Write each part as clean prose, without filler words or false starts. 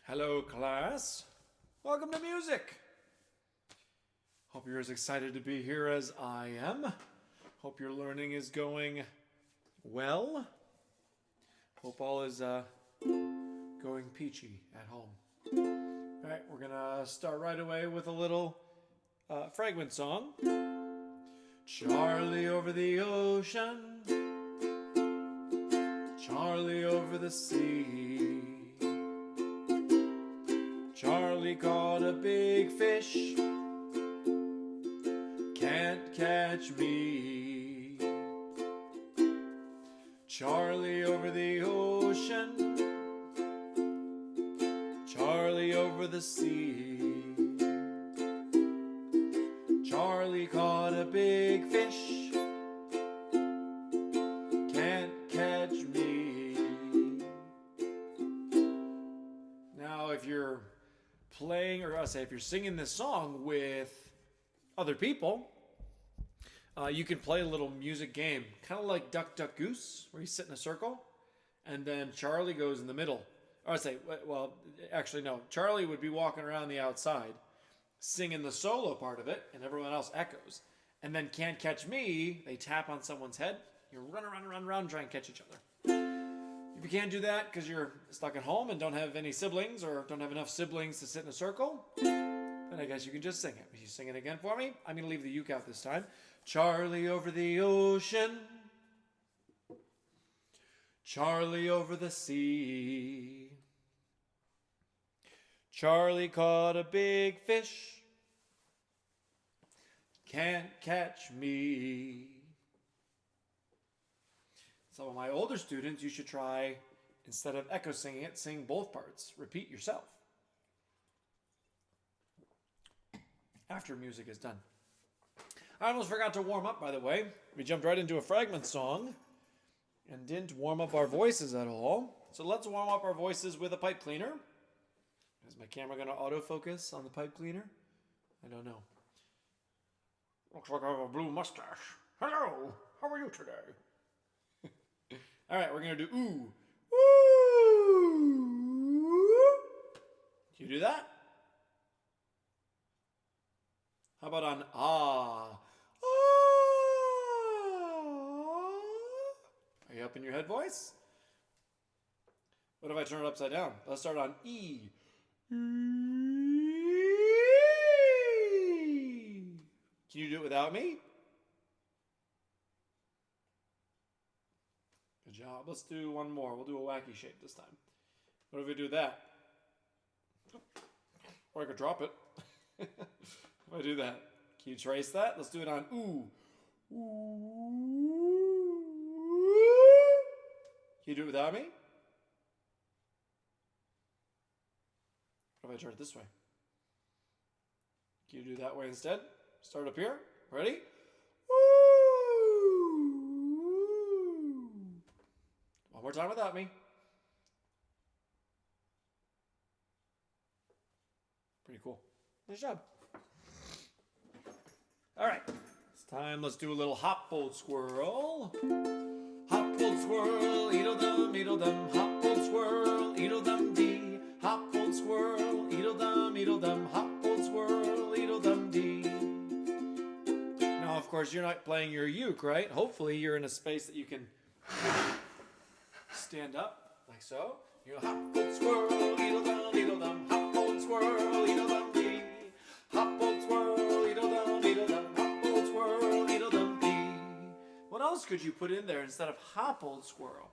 Hello, class. Welcome to music. Hope you're as excited to be here as I am. Hope your learning is going well. Hope all is going peachy at home. All right, we're gonna start right away with a little fragment song. Charlie over the ocean, Charlie over the sea. Charlie caught a big fish, can't catch me. Charlie over the ocean, Charlie over the sea. Charlie caught a big fish, can't catch me. Now, if you're playing, or I'll say if you're singing this song with other people, you can play a little music game, kind of like Duck, Duck, Goose, where you sit in a circle, and then Charlie goes in the middle. Or I'd say, well, actually, no. Charlie would be walking around the outside, singing the solo part of it, and everyone else echoes. And then Can't Catch Me, they tap on someone's head. You run around, and try and catch each other. If you can't do that because you're stuck at home and don't have any siblings or don't have enough siblings to sit in a circle, then I guess you can just sing it. Will you sing it again for me? I'm going to leave the uke out this time. Charlie over the ocean, Charlie over the sea. Charlie caught a big fish, can't catch me. Some of my older students, you should try, instead of echo singing it, sing both parts. Repeat yourself after music is done. I almost forgot to warm up, by the way. We jumped right into a fragment song and didn't warm up our voices at all. So let's warm up our voices with a pipe cleaner. Is my camera going to autofocus on the pipe cleaner? I don't know. Looks like I have a blue mustache. Hello, how are you today? All right, we're going to do ooh. Ooh. Can you do that? How about on ah? Ah. Are you up in your head voice? What if I turn it upside down? Let's start on E. Can you do it without me? Good job. Let's do one more. We'll do a wacky shape this time. What if we do that? Or I could drop it. If I do that. Can you trace that? Let's do it on ooh. Ooh. Can you do it without me? What if I turn it this way? Can you do it that way instead? Start up here. Ready? One more time without me. Pretty cool. Nice job. All right. It's time. Let's do a little hop, old squirrel. Hop, old squirrel, eedle-dum, hop, old squirrel, eedle-dum-dee. Hop, old squirrel, eedle-dum, hop, old squirrel, eedle-dum-dee. Now, of course, you're not playing your uke, right? Hopefully, you're in a space that you can stand up, like so. You go, hop, old squirrel, eedle-dum, hop, old squirrel, eedle-dum-dee. Hop, old squirrel, eedle-dum, hop, old squirrel, eedle-dum-dee. What else could you put in there instead of hop, old squirrel?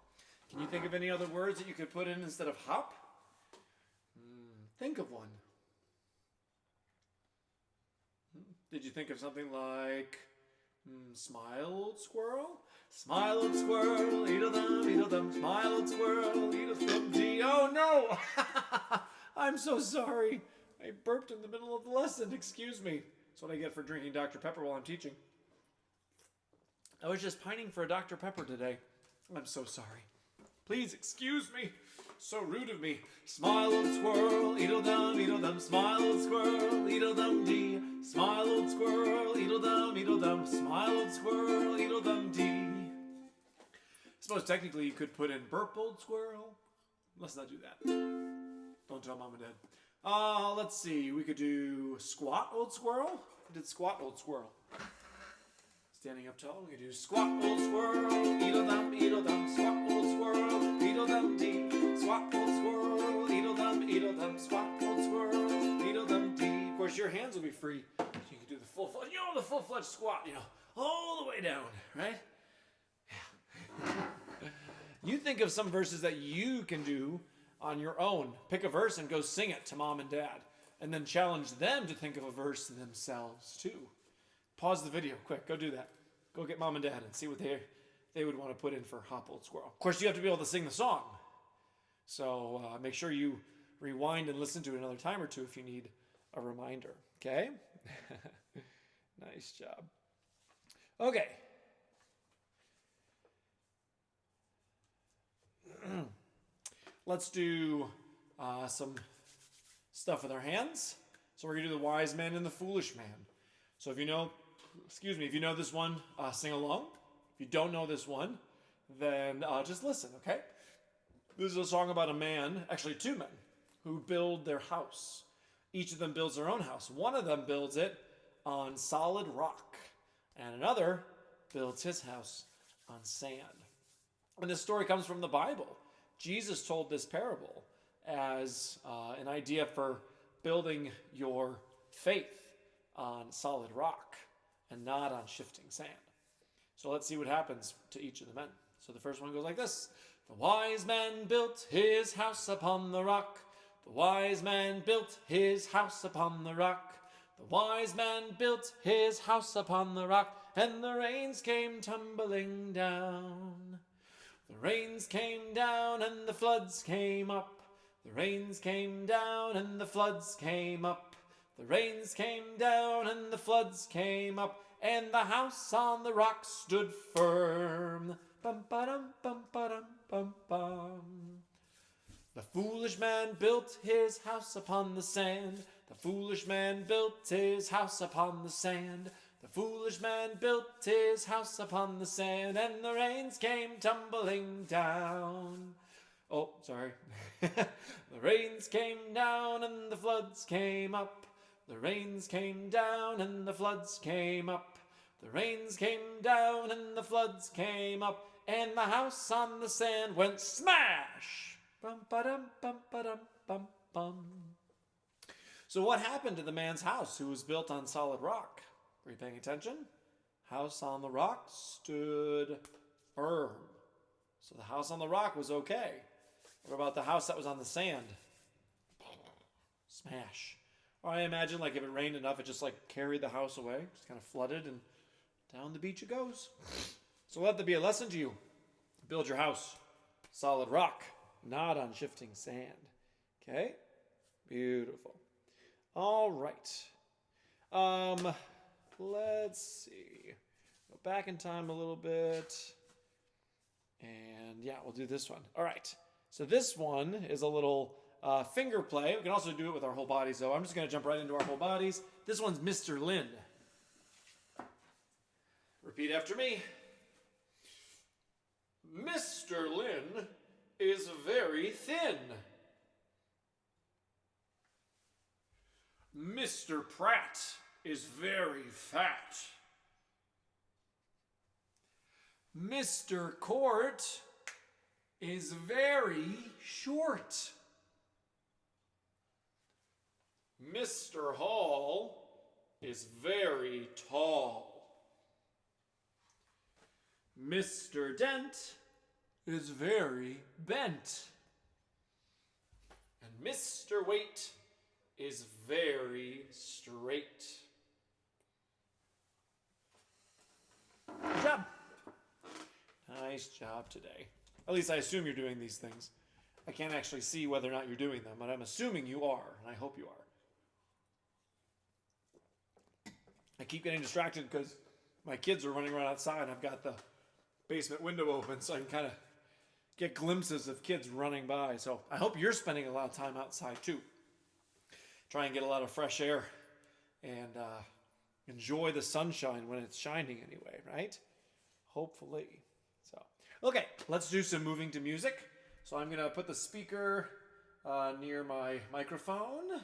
Can you think of any other words that you could put in instead of hop? Think of one. Did you think of something like smile, old squirrel? Smile, old squirrel, eedle-dum, smile, old squirrel, eedle-dum-dee. Oh no! I'm so sorry. I burped in the middle of the lesson. Excuse me. That's what I get for drinking Dr. Pepper while I'm teaching. I was just pining for a Dr. Pepper today. I'm so sorry. Please excuse me. So rude of me. Smile, old squirrel, eedle-dum, smile, old squirrel, eedle-dum-dee. Smile, old squirrel, eedle-dum, smile, old squirrel, eedle-dum-dee. I suppose technically you could put in burp, old squirrel. Let's not do that. Don't tell mom and dad. Let's see. We could do squat, old squirrel. We did squat, old squirrel. Standing up tall, we could do squat, old squirrel, eedle-dum, squat, old squirrel, eedle-dum-dee, squat, old squirrel, eedle-dum, squat, old squirrel, eedle-dum-dee. Of course, your hands will be free. So you can do the full-fledged squat, all the way down, right? Yeah. You think of some verses that you can do on your own. Pick a verse and go sing it to mom and dad. And then challenge them to think of a verse themselves, too. Pause the video, quick, go do that. Go get mom and dad and see what they would want to put in for Hop Old Squirrel. Of course, you have to be able to sing the song. So make sure you rewind and listen to it another time or two if you need a reminder, okay? Nice job. Okay. Let's do some stuff with our hands. So we're going to do the wise man and the foolish man. So if you know this one, sing along. If you don't know this one, then just listen, okay? This is a song about a man, actually two men, who build their house. Each of them builds their own house. One of them builds it on solid rock, and another builds his house on sand. And this story comes from the Bible. Jesus told this parable as an idea for building your faith on solid rock and not on shifting sand. So let's see what happens to each of the men. So the first one goes like this. The wise man built his house upon the rock. The wise man built his house upon the rock. The wise man built his house upon the rock, and the rains came tumbling down. The rains came down and the floods came up. The rains came down and the floods came up. The rains came down and the floods came up, and the house on the rock stood firm. Bum ba-dum, bum ba-dum, bum bum. The foolish man built his house upon the sand. The foolish man built his house upon the sand. The foolish man built his house upon the sand, and the rains came tumbling down. Oh, sorry. The rains came down and the floods came up. The rains came down and the floods came up. The rains came down and the floods came up, and the house on the sand went smash. Bum ba-dum, bum ba-dum, bum bum. So what happened to the man's house who was built on solid rock? Were you paying attention? House on the rock stood firm. So the house on the rock was okay. What about the house that was on the sand? Smash. Or I imagine like if it rained enough, it just like carried the house away, just kind of flooded, and down the beach it goes. So let that be a lesson to you. Build your house. Solid rock, not on shifting sand. Okay? Beautiful. All right. Let's see. Go back in time a little bit. And yeah, we'll do this one. All right. So this one is a little finger play. We can also do it with our whole bodies, though. I'm just going to jump right into our whole bodies. This one's Mr. Lin. Repeat after me. Mr. Lin is very thin. Mr. Pratt is very fat. Mr. Court is very short. Mr. Hall is very tall. Mr. Dent is very bent. And Mr. Waite is very straight. Good job. Nice job today. At least I assume you're doing these things. I can't actually see whether or not you're doing them, but I'm assuming you are, and I hope you are. I keep getting distracted because my kids are running around outside, and I've got the basement window open, so I can kind of get glimpses of kids running by. So I hope you're spending a lot of time outside too. Try and get a lot of fresh air and enjoy the sunshine when it's shining anyway, right? Hopefully. So, okay, let's do some moving to music. So I'm going to put the speaker near my microphone.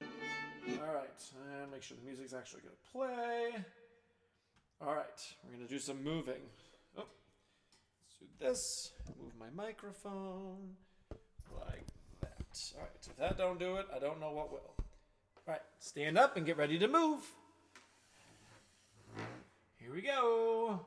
All right, and make sure the music's actually going to play. All right, we're going to do some moving. Oh, let's do this. Move my microphone like that. All right, if that don't do it, I don't know what will. All right, stand up and get ready to move. Here we go.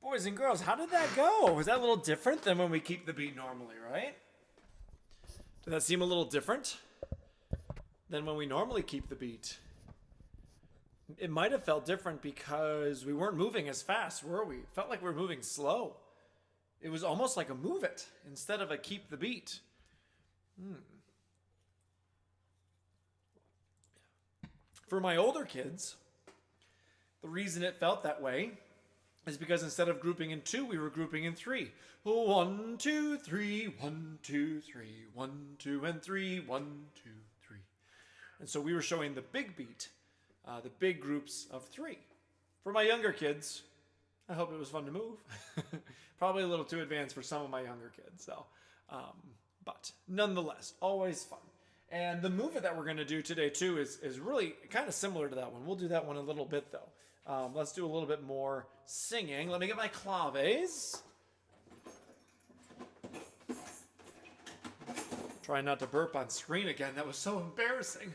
Boys and girls, how did that go? Was that a little different than when we keep the beat normally, right? Did that seem a little different than when we normally keep the beat? It might have felt different because we weren't moving as fast, were we? It felt like we were moving slow. It was almost like a move it instead of a keep the beat. For my older kids, the reason it felt that way is because instead of grouping in 2, we were grouping in 3. 1, 2, 3, 1, 2, 3, 1, 2, and 3, 1, 2, 3. And so we were showing the big beat, the big groups of 3. For my younger kids, I hope it was fun to move. Probably a little too advanced for some of my younger kids, though. But nonetheless, always fun. And the move that we're going to do today, too, is really kind of similar to that one. We'll do that one a little bit, though. Let's do a little bit more singing. Let me get my claves. Try not to burp on screen again. That was so embarrassing.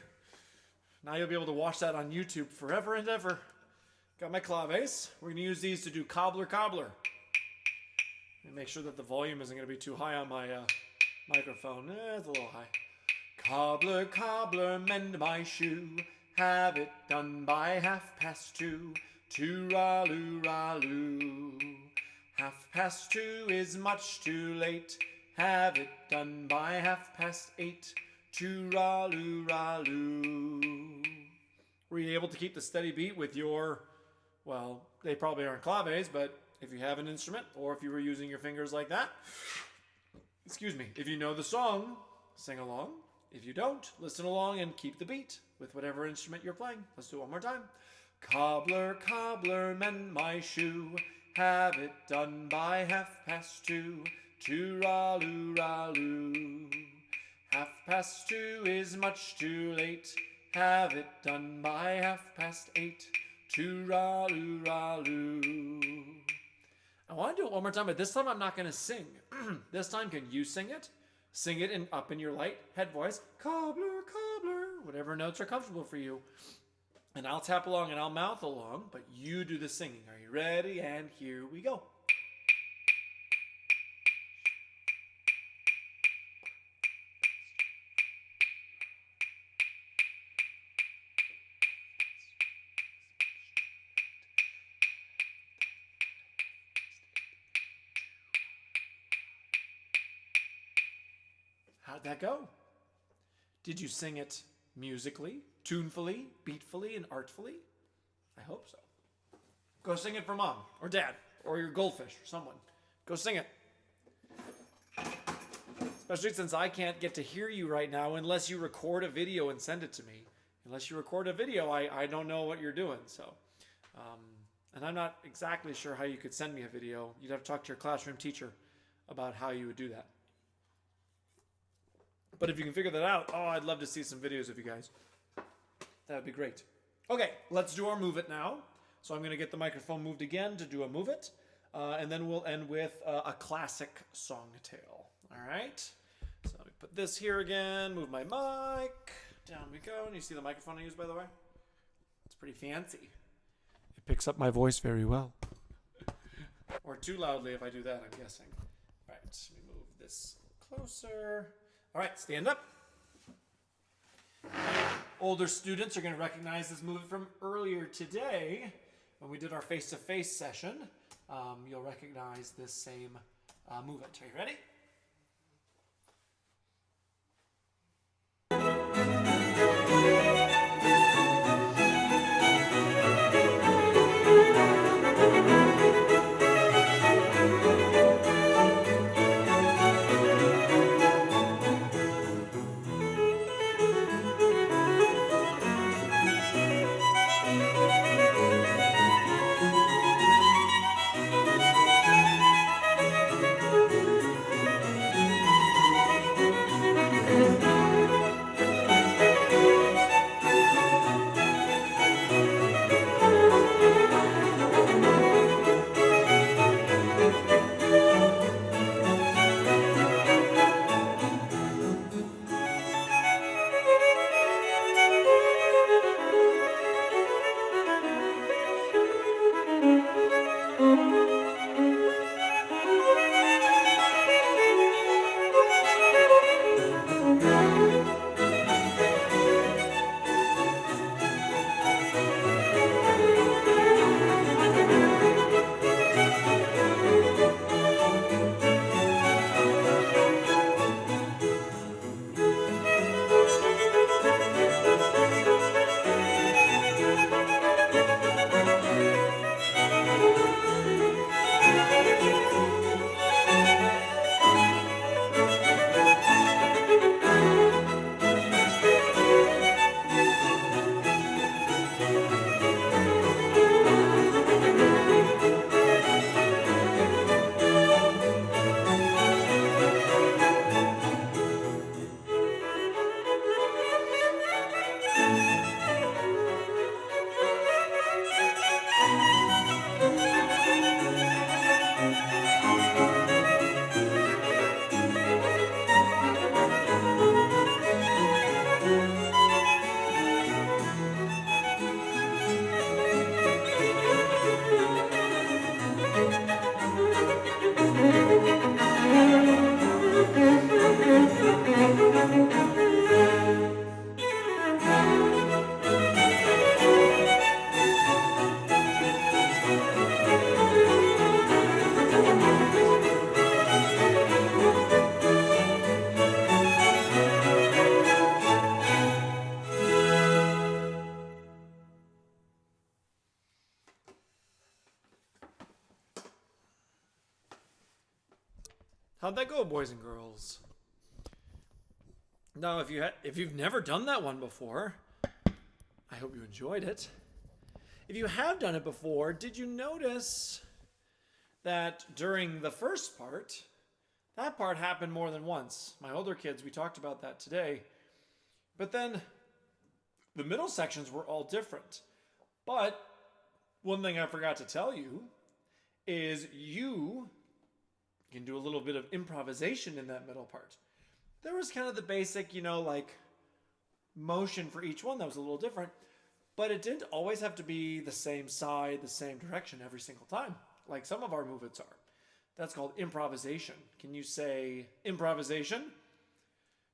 Now you'll be able to watch that on YouTube forever and ever. Got my claves. We're going to use these to do cobbler, cobbler. And make sure that the volume isn't going to be too high on my microphone. It's a little high. Cobbler, cobbler, mend my shoe. Have it done by 2:30. Tooraloo-raloo. 2:30 is much too late. Have it done by 8:30. Tooraloo-raloo. Were you able to keep the steady beat with your, well, they probably aren't claves, but if you have an instrument or if you were using your fingers like that, excuse me, if you know the song, sing along. If you don't, listen along and keep the beat with whatever instrument you're playing. Let's do it one more time. Cobbler, cobbler, mend my shoe. Have it done by 2:30. Tooraloo-raloo. 2:30 is much too late. Have it done by 8:30. Tooraloo-raloo. I want to do it one more time, but this time I'm not going to sing. This time, can you sing it? Sing it up in your light head voice. Cobbler, cobbler, whatever notes are comfortable for you. And I'll tap along and I'll mouth along, but you do the singing. Are you ready? And here we go. How'd that go? Did you sing it musically, tunefully, beatfully, and artfully? I hope so. Go sing it for mom or dad or your goldfish or someone. Go sing it. Especially since I can't get to hear you right now unless you record a video and send it to me. Unless you record a video, I don't know what you're doing. So, and I'm not exactly sure how you could send me a video. You'd have to talk to your classroom teacher about how you would do that. But if you can figure that out, I'd love to see some videos of you guys. That would be great. Okay, let's do our Move It now. So I'm going to get the microphone moved again to do a Move It. And then we'll end with a classic song tale. All right? So let me put this here again, move my mic. Down we go. And you see the microphone I use, by the way? It's pretty fancy. It picks up my voice very well. Or too loudly if I do that, I'm guessing. All right, let me move this closer. All right, stand up. Older students are going to recognize this movement from earlier today when we did our face-to-face session. You'll recognize this same movement. Are you ready? How'd that go, boys and girls? Now, if you've never done that one before, I hope you enjoyed it. If you have done it before, did you notice that during the first part, that part happened more than once? My older kids, we talked about that today. But then the middle sections were all different. But one thing I forgot to tell you is you can do a little bit of improvisation in that middle part. There was kind of the basic, like motion for each one that was a little different, but it didn't always have to be the same side, the same direction every single time, like some of our movements are. That's called improvisation. Can you say improvisation?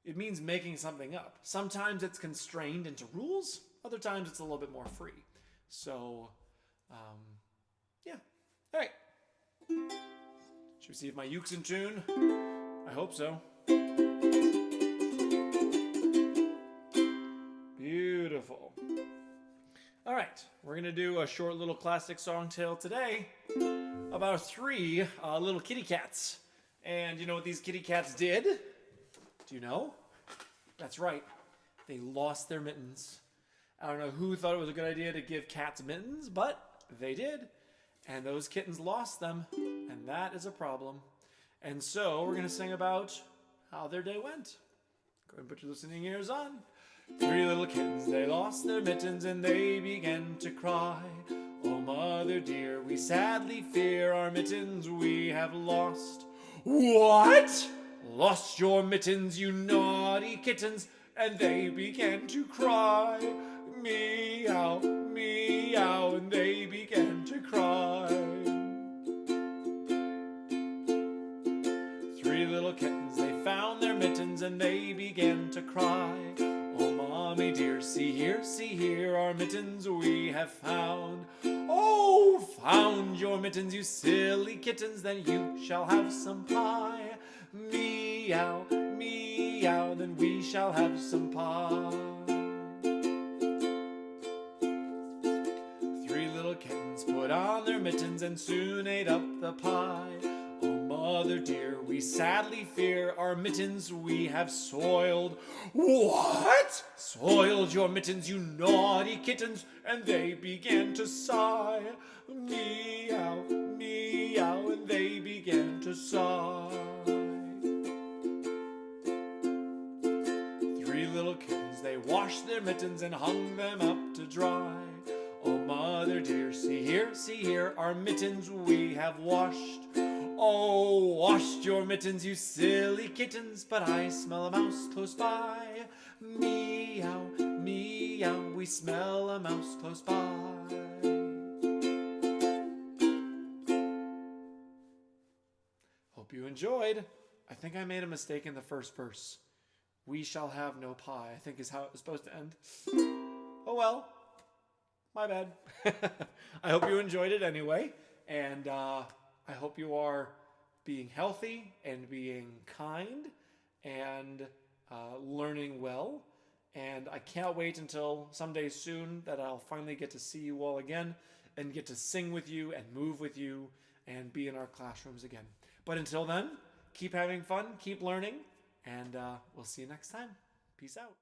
It means making something up. Sometimes it's constrained into rules. Other times it's a little bit more free. So, yeah. All right. Should we see if my uke's in tune? I hope so. Beautiful. All right. We're going to do a short little classic song tale today about three little kitty cats. And you know what these kitty cats did? Do you know? That's right. They lost their mittens. I don't know who thought it was a good idea to give cats mittens, but they did. And those kittens lost them, and that is a problem. And so we're going to sing about how their day went. Go ahead and put your listening ears on. Three little kittens, they lost their mittens, and they began to cry. Oh, mother dear, we sadly fear our mittens we have lost. What? Lost your mittens, you naughty kittens, and they began to cry. Meow, meow, and they began to cry. Three little kittens, they found their mittens, and they began to cry. Oh, mommy dear, see here, our mittens we have found. Oh, found your mittens, you silly kittens, then you shall have some pie. Meow, meow, then we shall have some pie. Three little kittens put on their mittens and soon ate up the pie. Oh, mother dear, we sadly fear our mittens we have soiled. What? Soiled your mittens, you naughty kittens, and they began to sigh. Meow, meow, and they began to sigh. Three little kittens, they washed their mittens and hung them up to dry. Oh, mother dear, see here, our mittens we have washed. Oh, washed your mittens, you silly kittens, but I smell a mouse close by. Meow, meow, we smell a mouse close by. Hope you enjoyed. I think I made a mistake in the first verse. We shall have no pie, I think is how it was supposed to end. Oh well, my bad. I hope you enjoyed it anyway, and I hope you are being healthy and being kind and learning well. And I can't wait until someday soon that I'll finally get to see you all again and get to sing with you and move with you and be in our classrooms again. But until then, keep having fun, keep learning, and we'll see you next time. Peace out.